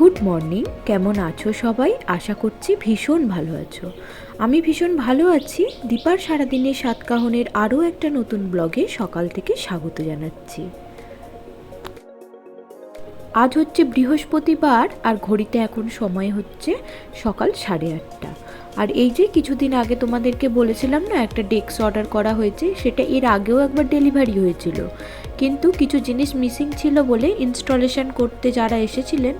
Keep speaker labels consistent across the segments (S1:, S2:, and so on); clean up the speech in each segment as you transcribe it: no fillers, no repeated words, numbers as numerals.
S1: Good morning. কেমন আছো সবাই? আশা করছি ভীষণ ভালো আছো। আমি ভীষণ ভালো আছি। দীপার সারাদিনের সাতকাহনের আরও একটা নতুন ব্লগে সকাল থেকে স্বাগত জানাচ্ছি। আজ হচ্ছে বৃহস্পতিবার আর ঘড়িতে এখন সময় হচ্ছে সকাল 8:30। আর এই যে কিছুদিন আগে তোমাদেরকে বলেছিলাম না একটা ডেস্ক অর্ডার করা হয়েছে, সেটা এর আগেও একবার ডেলিভারি হয়েছিল, কিন্তু কিছু জিনিস মিসিং ছিল বলে ইনস্টলেশন করতে যারা এসেছিলেন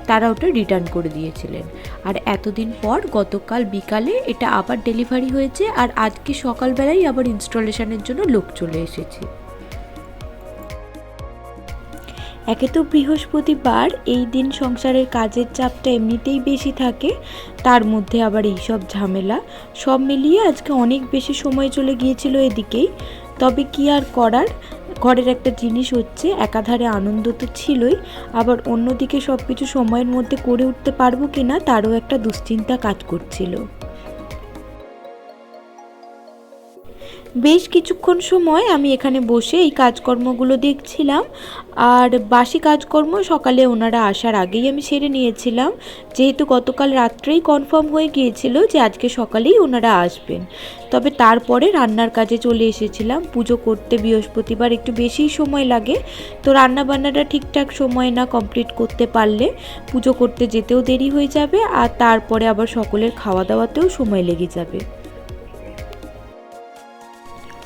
S1: তারা ওটা রিটার্ন করে দিয়েছিলেন। আর এতদিন পর গতকাল বিকালে এটা আবার ডেলিভারি হয়েছে, আর আজকে সকালবেলায় আবার ইনস্টলেশনের জন্য লোক চলে এসেছে। একে তো বৃহস্পতিবার, এই দিন সংসারের কাজের চাপটা এমনিতেই বেশি থাকে, তার মধ্যে আবার এইসব ঝামেলা, সব মিলিয়ে আজকে অনেক বেশি সময় চলে গিয়েছিল এদিকেই। তবে কি আর করার, ঘরের একটা জিনিস হচ্ছে, একাধারে আনন্দ তো ছিলই, আবার অন্যদিকে সব কিছু সময়ের মধ্যে করে উঠতে পারবো কিনা তারও একটা দুশ্চিন্তা কাজ করছিল। বেশ কিছুক্ষণ সময় আমি এখানে বসে এই কাজকর্মগুলো দেখছিলাম, আর বাসি কাজকর্ম সকালে ওনারা আসার আগেই আমি সেরে নিয়েছিলাম, যেহেতু গতকাল রাত্রেই কনফার্ম হয়ে গিয়েছিল যে আজকে সকালেই ওনারা আসবেন। তবে তারপরে রান্নার কাজে চলে এসেছিলাম। পুজো করতে বৃহস্পতিবার একটু বেশিই সময় লাগে, তো রান্নাবান্নাটা ঠিকঠাক সময় না কমপ্লিট করতে পারলে পুজো করতে যেতেও দেরি হয়ে যাবে, আর তারপরে আবার সকলের খাওয়া দাওয়াতেও সময় লেগে যাবে।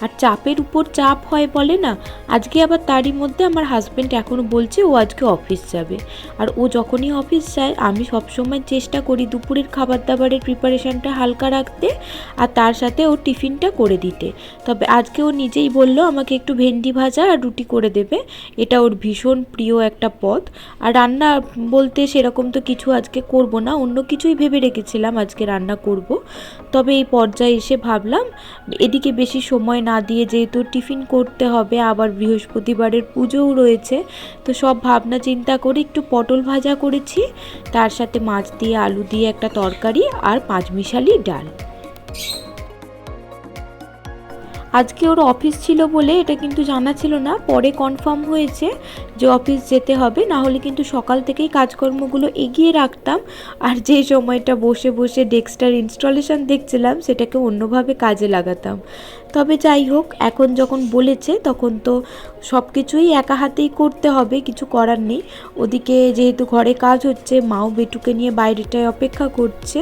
S1: আর চাপের উপর চাপ হয় বলে না, আজকে আবার তারই মধ্যে আমার হাজব্যান্ড এখনও বলছে ও আজকে অফিস যাবে। আর ও যখনই অফিস যায় আমি সবসময় চেষ্টা করি দুপুরের খাবার দাবারের প্রিপারেশানটা হালকা রাখতে, আর তার সাথে ওর টিফিনটা করে দিতে। তবে আজকে ও নিজেই বলল আমাকে একটু ভেন্ডি ভাজা আর রুটি করে দেবে, এটা ওর ভীষণ প্রিয় একটা পদ। আর রান্না বলতে সেরকম তো কিছু আজকে করব না, অন্য কিছুই ভেবে রেখেছিলাম আজকে রান্না করব। তবে এই পর্যায়ে এসে ভাবলাম এদিকে বেশি সময় না দিয়ে, যেহেতু টিফিন করতে হবে, আবার বৃহস্পতিবারের পুজোও রয়েছে, তো সব ভাবনা চিন্তা করে একটু পটল ভাজা করেছি, তার সাথে মাছ দিয়ে আলু দিয়ে একটা তরকারি আর পাঁচমিশালি ডাল। আজকে ওর অফিস ছিল বলে এটা কিন্তু জানা ছিল না, পরে কনফার্ম হয়েছে যে অফিস যেতে হবে, না হলে কিন্তু সকাল থেকেই কাজকর্মগুলো এগিয়ে রাখতাম, আর যে সময়টা বসে বসে ডেস্কটার ইনস্টলেশন দেখছিলাম সেটাকে অন্যভাবে কাজে লাগাতাম। তবে যাই হোক, এখন যখন বলেছে তখন তো সব কিছুই একা হাতেই করতে হবে, কিছু করার নেই। ওদিকে যেহেতু ঘরে কাজ হচ্ছে, মাও বেটুকে নিয়ে বাইরেটায় অপেক্ষা করছে।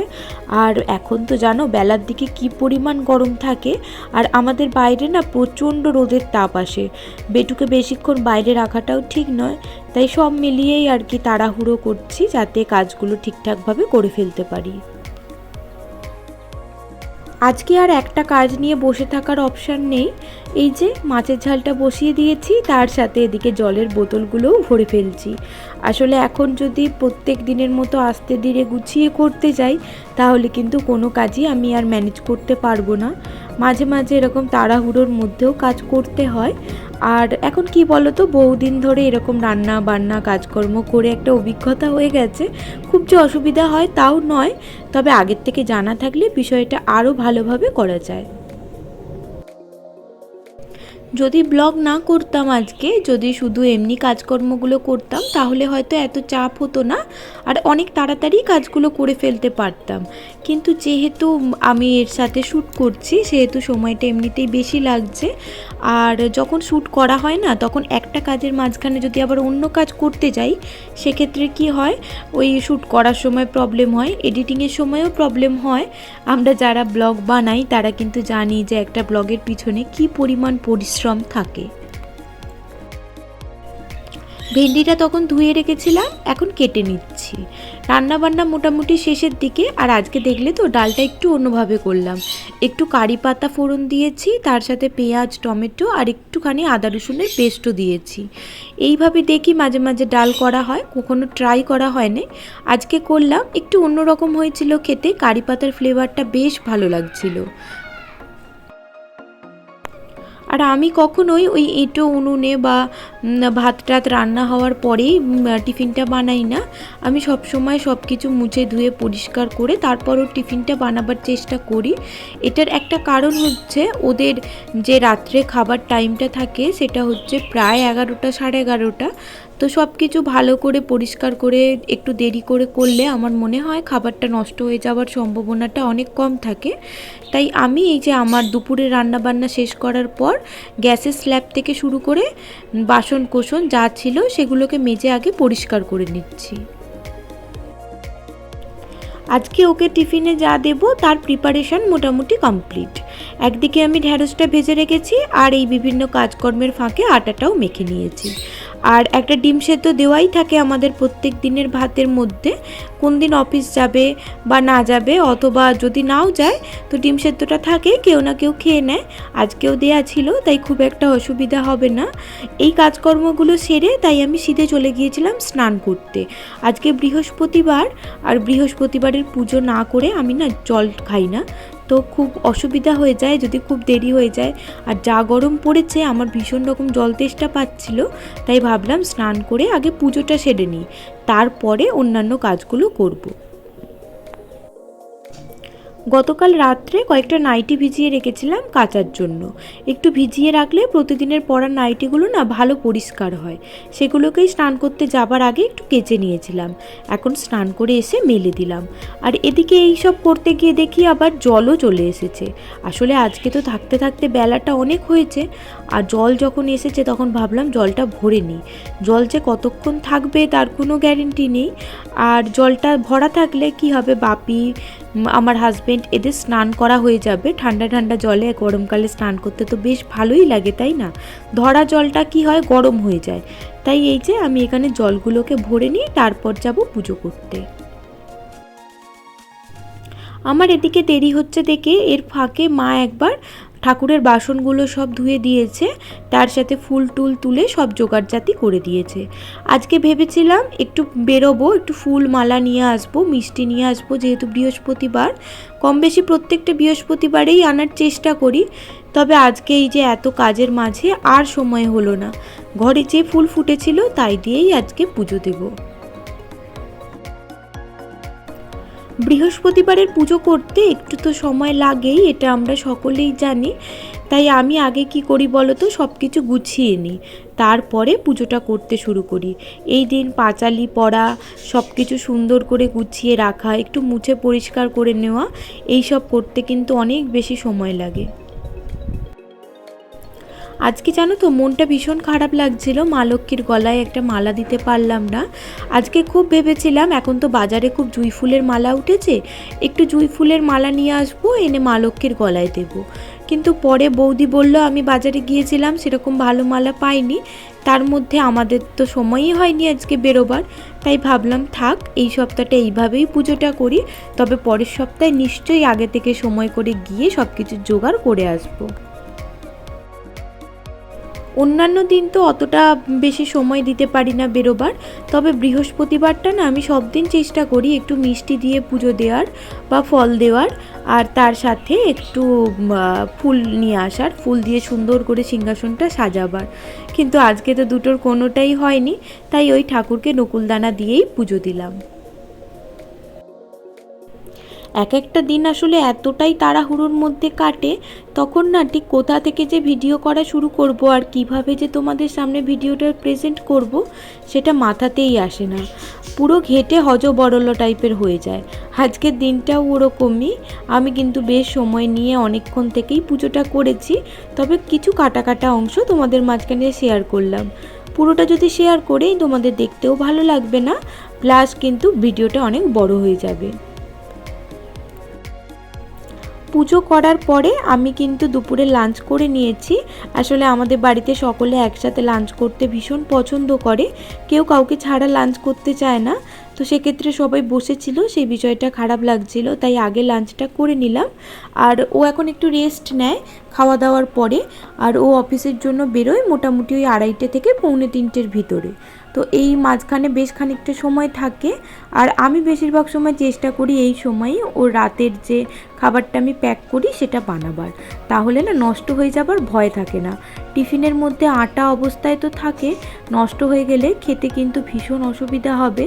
S1: আর এখন তো জানো বেলার দিকে কি পরিমাণ গরম থাকে, আর আমাদের বাইরে না প্রচণ্ড রোদের তাপ আসে, বেটুকে বেশিক্ষণ বাইরে রাখাটাও ঠিক নয়। তাই সব মিলিয়েই আর কি তাড়াহুড়ো করছি যাতে কাজগুলো ঠিকঠাকভাবে করে ফেলতে পারি। আজকে আর একটা কাজ নিয়ে বসে থাকার অপশান নেই, এই যে মাছের ঝালটা বসিয়ে দিয়েছি, তার সাথে এদিকে জলের বোতলগুলোও ভরে ফেলছি। আসলে এখন যদি প্রত্যেক দিনের মতো আস্তে ধীরে গুছিয়ে করতে যাই তাহলে কিন্তু কোনো কাজই আমি আর ম্যানেজ করতে পারবো না, মাঝে মাঝে এরকম তাড়াহুড়োর মধ্যেও কাজ করতে হয়। আর এখন কি বলো তো, বহুদিন ধরে এরকম রান্না বান্না কাজকর্ম করে একটা অভিজ্ঞতা হয়ে গেছে, খুব যে অসুবিধা হয় তাও নয়, তবে আগের থেকে জানা থাকলে বিষয়টা আরও ভালোভাবে করা যায়। যদি ব্লগ না করতাম আজকে, যদি শুধু এমনি কাজকর্মগুলো করতাম তাহলে হয়তো এত চাপ হতো না, আর অনেক তাড়াতাড়ি কাজগুলো করে ফেলতে পারতাম। কিন্তু যেহেতু আমি এর সাথে শ্যুট করছি সেহেতু সময়টা এমনিতেই বেশি লাগছে, আর যখন শ্যুট করা হয় না তখন একটা কাজের মাঝখানে যদি আবার অন্য কাজ করতে যাই সেক্ষেত্রে কি হয়, ওই শ্যুট করার সময় প্রবলেম হয়, এডিটিংয়ের সময়ও প্রবলেম হয়। আমরা যারা ব্লগ বানাই তারা কিন্তু জানি যে একটা ব্লগের পিছনে কী পরিমাণ পরিশ্রম থাকে। ভেন্ডিটা তখন ধুয়ে রেখেছিলাম, এখন কেটে নিচ্ছি। রান্নাবান্না মোটামুটি শেষের দিকে, আর আজকে দেখলে তো ডালটা একটু অন্যভাবে করলাম, একটু কারি পাতা ফোড়ন দিয়েছি, তার সাথে পেঁয়াজ টমেটো আর একটুখানি আদা রসুনের পেস্টও দিয়েছি। এইভাবে দেখি মাঝে মাঝে ডাল করা হয়, কখনো ট্রাই করা হয়নি, আজকে করলাম। একটু অন্যরকম হয়েছিল খেতে, কারি পাতার ফ্লেভারটা বেশ ভালো লাগছিল। আর আমি কখনোই ওই এঁটো উনুনে বা ভাত টাত রান্না হওয়ার পরেই টিফিনটা বানাই না, আমি সব সময় সব কিছু মুছে ধুয়ে পরিষ্কার করে তারপরও টিফিনটা বানাবার চেষ্টা করি। এটার একটা কারণ হচ্ছে ওদের যে রাত্রে খাবার টাইমটা থাকে সেটা হচ্ছে প্রায় 11টা 11:30, তো সব কিছু ভালো করে পরিষ্কার করে একটু দেরি করে করলে আমার মনে হয় খাবারটা নষ্ট হয়ে যাওয়ার সম্ভাবনাটা অনেক কম থাকে। তাই আমি এই যে আমার দুপুরে রান্নাবান্না শেষ করার পর গ্যাসের স্ল্যাব থেকে শুরু করে বাসন কোসন যা ছিল সেগুলোকে মেজে আগে পরিষ্কার করে নিচ্ছি। আজকে ওকে টিফিনে যা দেব তার প্রিপারেশান মোটামুটি কমপ্লিট। একদিকে আমি ঢ্যাঁড়সটা ভেজে রেখেছি আর এই বিভিন্ন কাজকর্মের ফাঁকে আটাটাও মেখে নিয়েছি। আর একটা ডিম সেদ্ধ দেওয়াই থাকে আমাদের প্রত্যেক দিনের ভাতের মধ্যে। কোন দিন অফিস যাবে বা না যাবে, অথবা যদি নাও যায় তো ডিম সেদ্ধটা থাকে, কেউ না কেউ খেয়ে নেয়। আজকেও দেয়া ছিল, তাই খুব একটা অসুবিধা হবে না। এই কাজকর্মগুলো সেরে তাই আমি সিধে চলে গিয়েছিলাম স্নান করতে। আজকে বৃহস্পতিবার, আর বৃহস্পতিবারের পুজো না করে আমি না জল খাই না, তো খুব অসুবিধা হয়ে যায় যদি খুব দেরি হয়ে যায়। আর যা গরম পড়েছে আমার ভীষণ রকম জল তেষ্টা পাচ্ছিল, তাই ভাবলাম স্নান করে আগে পুজোটা সেরে নিই, তারপরে অন্যান্য কাজগুলো করব। গতকাল রাত্রে কয়েকটা নাইটি ভিজিয়ে রেখেছিলাম কাচার জন্য। একটু ভিজিয়ে রাখলে প্রতিদিনের পরা নাইটিগুলো না ভালো পরিষ্কার হয়। সেগুলোকেই স্নান করতে যাবার আগে একটু কেচে নিয়েছিলাম, এখন স্নান করে এসে মেলে দিলাম। আর এদিকে এই সব করতে গিয়ে দেখি আবার জলও চলে এসেছে। আসলে আজকে তো থাকতে থাকতে বেলাটা অনেক হয়েছে, আর জল যখন এসেছে তখন ভাবলাম জলটা ভরে নিই। জল যে কতক্ষণ থাকবে তার কোনো গ্যারেন্টি নেই। আর জলটা ভরা থাকলে কি হবে, বাপি, আমার হাজব্যান্ড এদের স্নান করা হয়ে যাবে। ঠান্ডা ঠান্ডা জলে গরমকালে স্নান করতে তো বেশ ভালোই লাগে, তাই না? ধরা জলটা কি হয়, গরম হয়ে যায়। তাই এই যে আমি এখানে জলগুলোকে ভরে নিই, তারপর যাব পুজো করতে। আমার এদিকে দেরি হচ্ছে দেখে এর ফাঁকে মা একবার ঠাকুরের বাসনগুলো সব ধুয়ে দিয়েছে, তার সাথে ফুল টুল তুলে সব জোগাড়জাতি করে দিয়েছে। আজকে ভেবেছিলাম একটু বেরোবো, একটু ফুল মালা নিয়ে আসবো, মিষ্টি নিয়ে আসবো, যেহেতু বৃহস্পতিবার। কম বেশি প্রত্যেকটা বৃহস্পতিবারেই আনার চেষ্টা করি, তবে আজকে এই যে এত কাজের মাঝে আর সময় হলো না। ঘরে যে ফুল ফুটেছিল তাই দিয়েই আজকে পুজো দেবো। বৃহস্পতিবারের পুজো করতে একটু তো সময় লাগেই, এটা আমরা সকলেই জানি। তাই আমি আগে কি করি বলো তো, সব কিছু গুছিয়ে নিই, তারপরে পুজোটা করতে শুরু করি। এই দিন পাঁচালি পরা, সব কিছু সুন্দর করে গুছিয়ে রাখা, একটু মুছে পরিষ্কার করে নেওয়া, এই সব করতে কিন্তু অনেক বেশি সময় লাগে। আজকে জানো তো মনটা ভীষণ খারাপ লাগছিল, মা লক্ষ্মীর গলায় একটা মালা দিতে পারলাম না। আজকে খুব ভেবেছিলাম, এখন তো বাজারে খুব জুঁই ফুলের মালা উঠেছে, একটু জুঁই ফুলের মালা নিয়ে আসবো, এনে মা লক্ষ্মীর গলায় দেবো। কিন্তু পরে বৌদি বলল, আমি বাজারে গিয়েছিলাম, সেরকম ভালো মালা পাইনি, তার মধ্যে আমাদের তো সময়ই হয়নি আজকে বেরোবার। তাই ভাবলাম থাক, এই সপ্তাহটা এইভাবেই পুজোটা করি, তবে পরের সপ্তাহে নিশ্চয়ই আগে থেকে সময় করে গিয়ে সব কিছু জোগাড় করে আসবো। অন্যান্য দিন তো অতটা বেশি সময় দিতে পারি না বেরোবার, তবে বৃহস্পতিবারটা না আমি সব দিন চেষ্টা করি একটু মিষ্টি দিয়ে পুজো দেওয়ার বা ফল দেওয়ার, আর তার সাথে একটু ফুল নিয়ে আসার, ফুল দিয়ে সুন্দর করে সিংহাসনটা সাজাবার। কিন্তু আজকে তো দুটোর কোনোটাই হয়নি, তাই ওই ঠাকুরকে নকুলদানা দিয়েই পুজো দিলাম। এক একটা দিন আসলে এতটাই তাড়াহুড়োর মধ্যে কাটে, তখন না ঠিক কোথা থেকে যে ভিডিও করা শুরু করব আর কিভাবে যে তোমাদের সামনে ভিডিওটা প্রেজেন্ট করব সেটা মাথাতেই আসে না। পুরো ঘেটে হজবরল টাইপের হয়ে যায়। আজকের দিনটাও ওরকমই। আমি কিন্তু বেশ সময় নিয়ে অনেকক্ষণ থেকেই পুজোটা করেছি, তবে কিছু কাটা কাটা অংশ তোমাদের মাঝখানে শেয়ার করলাম। পুরোটা যদি শেয়ার করেই তোমাদের দেখতেও ভালো লাগবে না, প্লাস কিন্তু ভিডিওটা অনেক বড় হয়ে যাবে। পুজো করার পরে আমি কিন্তু দুপুরে লাঞ্চ করে নিয়েছি। আসলে আমাদের বাড়িতে সকলে একসাথে লাঞ্চ করতে ভীষণ পছন্দ করে, কেউ কাউকে ছাড়া লাঞ্চ করতে চায় না। তো সেক্ষেত্রে সবাই বসেছিল, সেই বিষয়টা খারাপ লাগছিল, তাই আগে লাঞ্চটা করে নিলাম। আর ও এখন একটু রেস্ট নেয় খাওয়া দাওয়ার পরে, আর ও অফিসের জন্য বেরোয় মোটামুটি ওই 2:30 থেকে 2:45-এর ভিতরে। তো এই মাঝখানে বেশ খানিকটা সময় থাকে, আর আমি বেশিরভাগ সময় চেষ্টা করি এই সময়ই ওর রাতের যে খাবারটা আমি প্যাক করি সেটা বানাবার, তাহলে না নষ্ট হয়ে যাবার ভয় থাকে না। টিফিনের মধ্যে আটা অবস্থায় তো থাকে, নষ্ট হয়ে গেলে খেতে কিন্তু ভীষণ অসুবিধা হবে।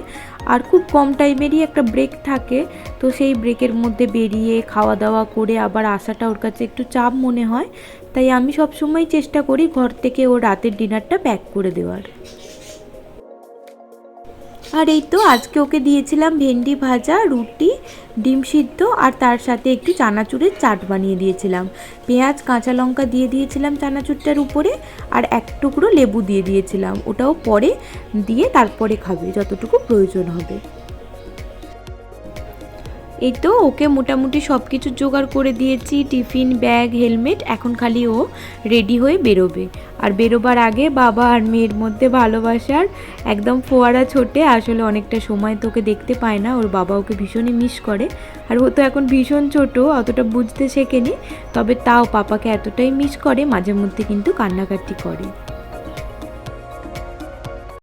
S1: আর খুব কম টাইমেরই একটা ব্রেক থাকে, তো সেই ব্রেকের মধ্যে বেরিয়ে খাওয়া দাওয়া করে আবার আসাটা ওর কাছে একটু চাপ মনে হয়। তাই আমি সবসময় চেষ্টা করি ঘর থেকে ওর রাতের ডিনারটা প্যাক করে দেওয়ার। আর এই তো আজকে ওকে দিয়েছিলাম ভেন্ডি ভাজা, রুটি, ডিম সিদ্ধ আর তার সাথে একটু চানাচুরের চাট বানিয়ে দিয়েছিলাম। পেঁয়াজ কাঁচা লঙ্কা দিয়ে দিয়েছিলাম চানাচুরটার উপরে, আর এক টুকরো লেবু দিয়ে দিয়েছিলাম, ওটাও পরে দিয়ে তারপরে খাবে যতটুকু প্রয়োজন হবে। এই তো ওকে মোটামুটি সব কিছু জোগাড় করে দিয়েছি, টিফিন, ব্যাগ, হেলমেট। এখন খালি ও রেডি হয়ে বেরোবে। আর বেরোবার আগে বাবা আর মেয়ের মধ্যে ভালোবাসার একদম ফোয়ারা ছোটে। আসলে অনেকটা সময় তোকে দেখতে পায় না, ওর বাবা ওকে ভীষণই মিস করে। আর ও তো এখন ভীষণ ছোট, অতটা বুঝতে শেখেনি, তবে তাও পাপাকে এতটাই মিস করে, মাঝে মধ্যে কিন্তু কান্নাকাটি করে।